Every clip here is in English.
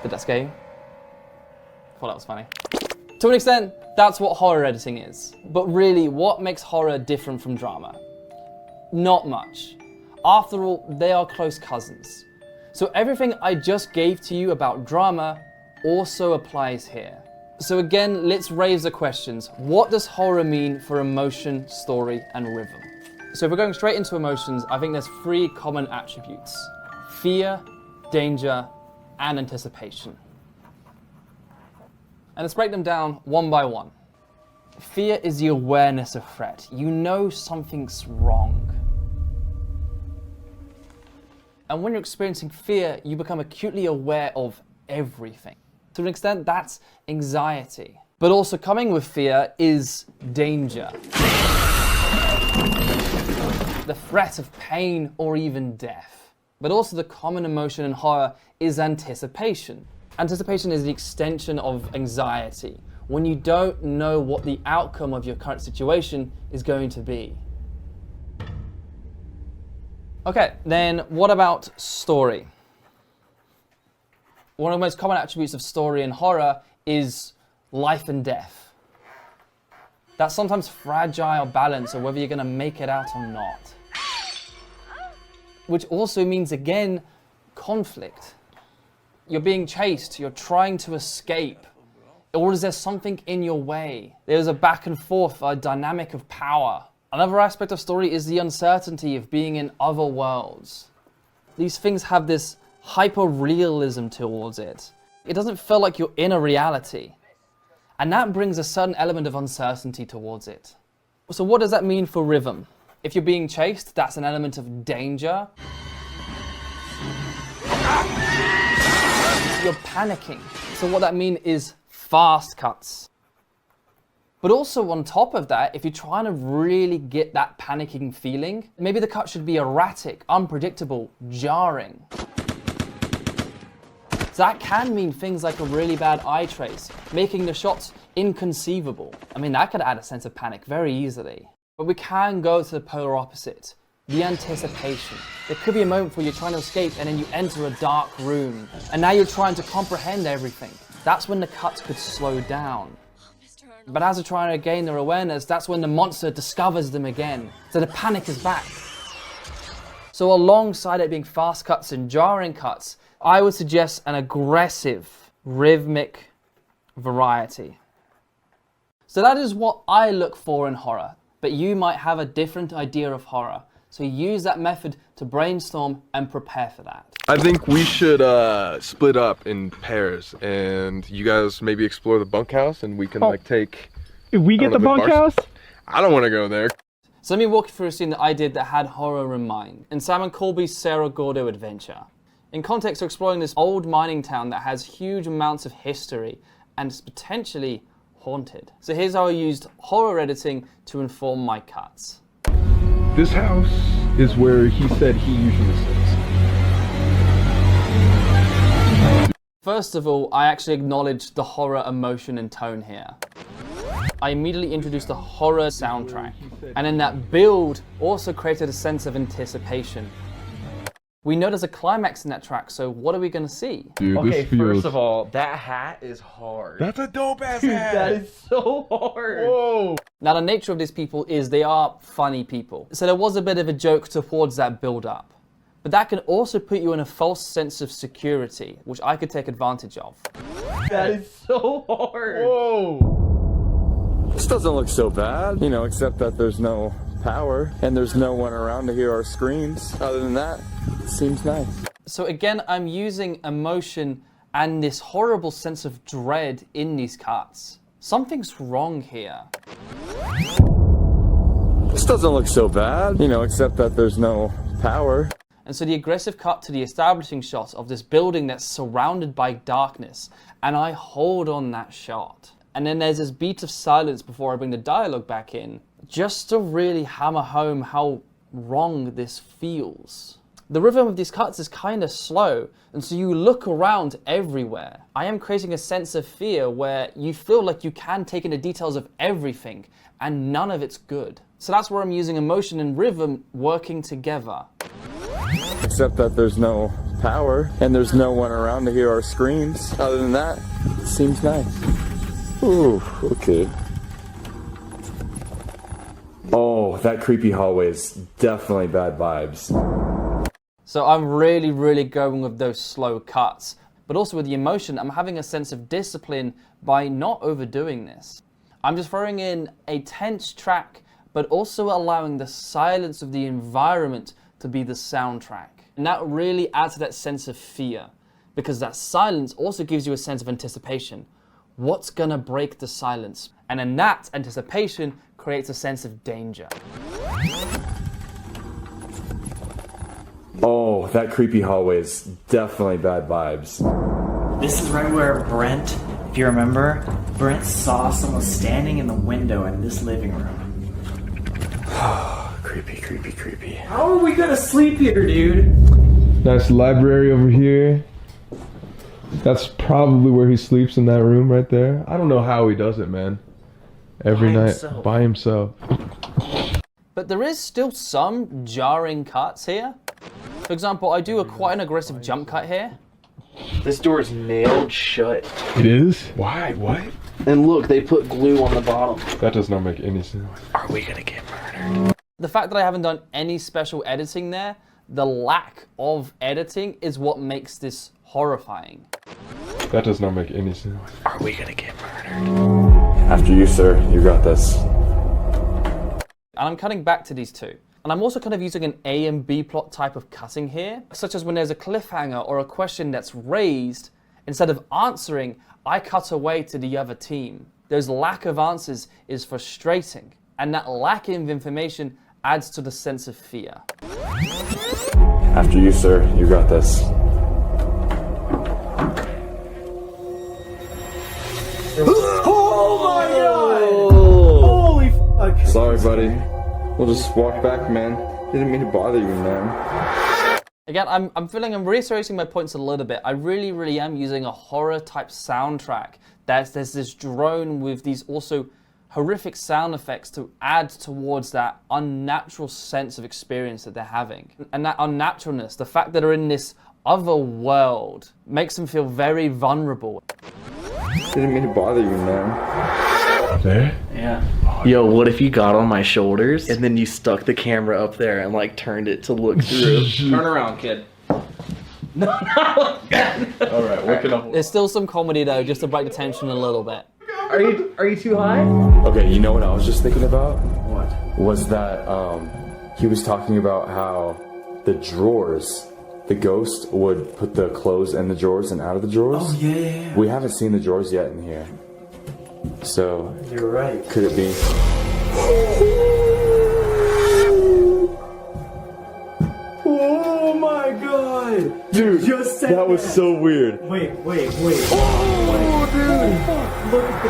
Did that scare you? Thought that was funny. To an extent, that's what horror editing is. But really, what makes horror different from drama? Not much. After all, they are close cousins. So everything I just gave to you about drama also applies here. So again, let's raise the questions. What does horror mean for emotion, story, and rhythm? So if we're going straight into emotions, I think there's 3 common attributes: fear, danger, and anticipation. And let's break them down one by one. Fear is the awareness of threat. You know something's wrong. And when you're experiencing fear, you become acutely aware of everything. To an extent, that's anxiety. But also coming with fear is danger. The threat of pain or even death. But also the common emotion in horror is anticipation. Anticipation is the extension of anxiety, when you don't know what the outcome of your current situation is going to be. Okay, then what about story? One of the most common attributes of story in horror is life and death. That sometimes fragile balance of whether you're going to make it out or not. Which also means, again, conflict. You're being chased, you're trying to escape, or is there something in your way? There's a back and forth, a dynamic of power. Another aspect of story is the uncertainty of being in other worlds. These things have this hyper-realism towards it. It doesn't feel like you're in a reality. And that brings a certain element of uncertainty towards it. So what does that mean for rhythm? If you're being chased, that's an element of danger. You're panicking. So what that means is fast cuts. But also on top of that, if you're trying to really get that panicking feeling, maybe the cut should be erratic, unpredictable, jarring. So that can mean things like a really bad eye trace, making the shots inconceivable. I mean, that could add a sense of panic very easily. But we can go to the polar opposite. The anticipation. There could be a moment where you're trying to escape and then you enter a dark room. And now you're trying to comprehend everything. That's when the cuts could slow down. But as they're trying to gain their awareness, that's when the monster discovers them again. So the panic is back. So alongside it being fast cuts and jarring cuts, I would suggest an aggressive, rhythmic variety. So that is what I look for in horror. But you might have a different idea of horror. So use that method to brainstorm and prepare for that. I think we should split up in pairs and you guys maybe explore the bunkhouse and we can like take... If we get the bunkhouse? I don't want to go there. So let me walk you through a scene that I did that had horror in mind. In Simon Colby's Cerro Gordo adventure. In context, we're exploring this old mining town that has huge amounts of history and is potentially haunted. So here's how I used horror editing to inform my cuts. This house is where he said he usually sits. First of all, I actually acknowledged the horror emotion and tone here. I immediately introduced the horror soundtrack, and then that build also created a sense of anticipation. We know there's a climax in that track, so what are we gonna see? Dude, Okay, this feels... first of all, that hat is hard. That's a dope ass hat! That is so hard. Whoa! Now the nature of these people is they are funny people. So there was a bit of a joke towards that build up. But that can also put you in a false sense of security, which I could take advantage of. That is so hard. Whoa! This doesn't look so bad, you know, except that there's no power and there's no one around to hear our screams. Other than that, it seems nice. So again, I'm using emotion and this horrible sense of dread in these cuts. Something's wrong here. This doesn't look so bad, you know, except that there's no power. And so the aggressive cut to the establishing shot of this building that's surrounded by darkness, and I hold on that shot. And then there's this beat of silence before I bring the dialogue back in, just to really hammer home how wrong this feels. The rhythm of these cuts is kind of slow, and so you look around everywhere. I am creating a sense of fear where you feel like you can take in the details of everything, and none of it's good. So that's where I'm using emotion and rhythm working together. Except that there's no power, and there's no one around to hear our screams. Other than that, it seems nice. Ooh, okay. Oh, that creepy hallway is definitely bad vibes. So I'm really going with those slow cuts, but also with the emotion, I'm having a sense of discipline by not overdoing this. I'm just throwing in a tense track, but also allowing the silence of the environment to be the soundtrack. And that really adds to that sense of fear, because that silence also gives you a sense of anticipation. What's gonna break the silence? And then that anticipation creates a sense of danger. Oh, that creepy hallway is definitely bad vibes. This is right where Brent, if you remember, Brent saw someone standing in the window in this living room. Creepy. How are we gonna sleep here, dude? Nice library over here. That's probably where he sleeps, in that room right there. I don't know how he does it, man. Every By night himself. by himself. But there is still some jarring cuts here. For example, I do quite an aggressive jump cut here. This door is nailed shut. It is? Why? What? And look, they put glue on the bottom. That does not make any sense. Are we gonna get murdered? The fact that I haven't done any special editing there, the lack of editing is what makes this horrifying. That does not make any sense. Are we gonna get murdered? After you, sir. You got this. And I'm cutting back to these two. And I'm also kind of using an A and B plot type of cutting here, such as when there's a cliffhanger or a question that's raised, instead of answering, I cut away to the other team. Those lack of answers is frustrating, and that lack of information adds to the sense of fear. After you, sir. You got this. Oh my god! Holy fuck! Sorry, buddy. We'll just walk back, man. Didn't mean to bother you, man. Again, I'm feeling I'm reiterating my points a little bit. I really am using a horror type soundtrack. There's this drone with these also horrific sound effects to add towards that unnatural sense of experience that they're having. And that unnaturalness, the fact that they're in this other world, makes them feel very vulnerable. Didn't mean to bother you, man. There? Yeah. Yo, what if you got on my shoulders and then you stuck the camera up there and like turned it to look through? Turn around, kid. No, not like that. Alright, look it up. There's still some comedy though, just to break the tension a little bit. Are you too high? Okay, you know what I was just thinking about? What? Was that he was talking about how the drawers, the ghost would put the clothes in the drawers and out of the drawers. Oh yeah. We haven't seen the drawers yet in here. So, You're right. could it be? Oh my god! Dude, Just said that was that. so weird. Wait. Oh, dude! Look at the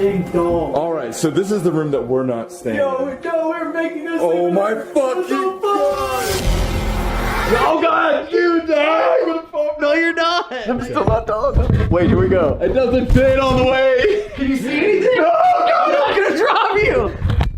goddamn doll. Alright, so this is the room that we're not staying in. No, we're making this. Oh my fucking god! Oh god, you die! No, you're not. I'm still not done. Wait, here we go. It doesn't fit all the way! Can you see anything? No, God, I'm gonna drop you.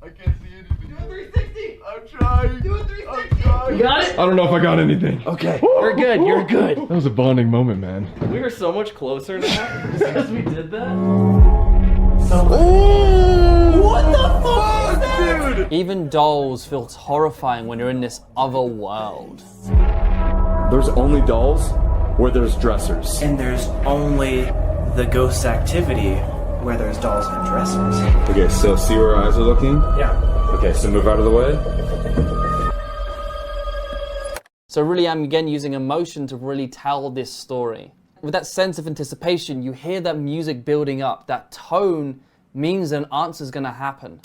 I can't see anything. Do a 360. I'm trying. Do a 360. You got it? I don't know if I got anything. Okay, you're good. You're good. That was a bonding moment, man. We are so much closer now because we did that. What the fuck is that? Dude! Even dolls feel horrifying when you're in this other world. There's only dolls where there's dressers. And there's only the ghost activity where there's dolls and dressers. Okay, so see where our eyes are looking? Yeah. Okay, so move out of the way. So really I'm again using emotion to really tell this story. With that sense of anticipation, you hear that music building up. That tone means an answer's gonna happen.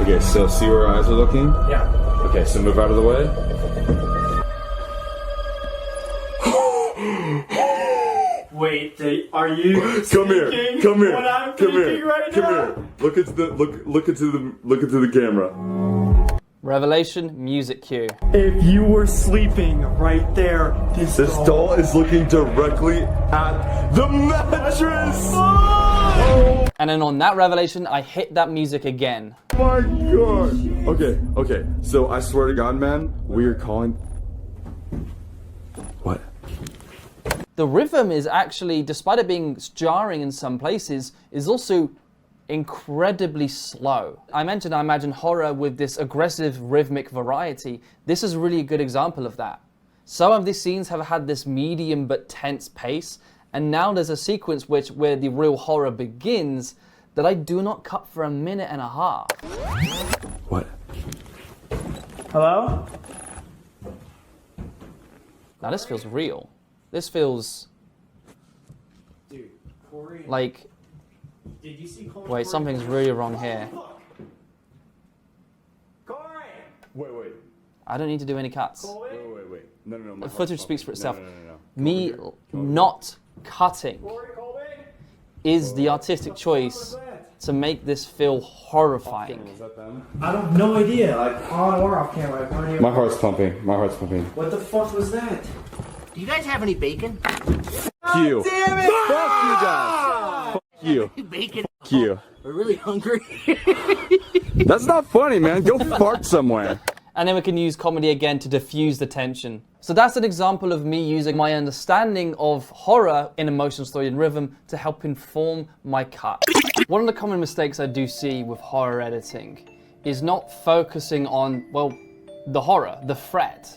Okay, so see where our eyes are looking? Yeah. Okay, so move out of the way. Wait, are you Come here. thinking Come here. what I'm Come thinking here. right Come now? here. Look into the camera. Revelation, music cue. If you were sleeping right there, this doll is looking directly at the mattress. And then on that revelation, I hit that music again. My god. Okay. So I swear to God, man, we are calling. What? The rhythm is actually, despite it being jarring in some places, is also incredibly slow. I mentioned I imagine horror with this aggressive rhythmic variety. This is really a good example of that. Some of these scenes have had this medium but tense pace, and now there's a sequence where the real horror begins that I do not cut for a minute and a half. What? Hello? Now this feels real. This feels Dude, Corey. like, Did you see Corey? wait, something's really wrong here. Corey! Wait. I don't need to do any cuts. Corey! Wait. No. The footage speaks for itself. No. Me not cutting Corey Colby? is the artistic choice to make this feel horrifying. Is that them? I don't have no idea. Like on or off camera. I have no idea. My heart's pumping. What the fuck was that? Do you guys have any bacon? Fuck you. Damn it! Fuck you guys! Fuck you. Bacon. Fuck you. We're really hungry. That's not funny, man. Go fart somewhere. And then we can use comedy again to diffuse the tension. So that's an example of me using my understanding of horror in emotional story and rhythm to help inform my cut. One of the common mistakes I do see with horror editing is not focusing on, well, the horror, the threat.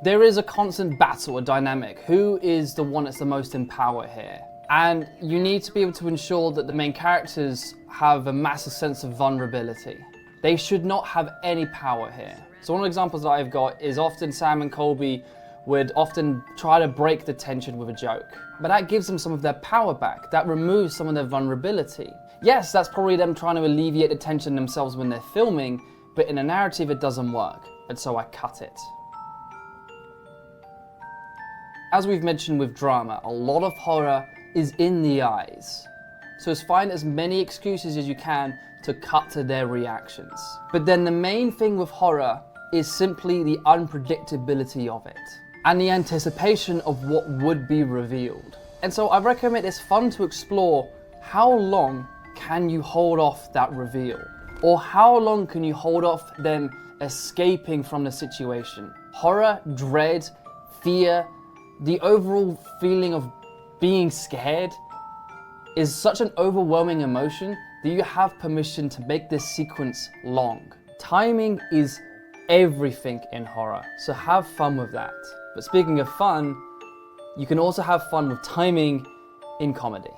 There is a constant battle, a dynamic. Who is the one that's the most in power here? And you need to be able to ensure that the main characters have a massive sense of vulnerability. They should not have any power here. So one of the examples that I've got is often Sam and Colby would often try to break the tension with a joke. But that gives them some of their power back. That removes some of their vulnerability. Yes, that's probably them trying to alleviate the tension themselves when they're filming, but in a narrative it doesn't work. And so I cut it. As we've mentioned with drama, a lot of horror is in the eyes. So find as many excuses as you can to cut to their reactions. But then the main thing with horror is simply the unpredictability of it and the anticipation of what would be revealed. And so I recommend it's fun to explore how long can you hold off that reveal? Or how long can you hold off them escaping from the situation? Horror, dread, fear, the overall feeling of being scared is such an overwhelming emotion that you have permission to make this sequence long. Timing is everything in horror, so have fun with that. But speaking of fun, you can also have fun with timing in comedy.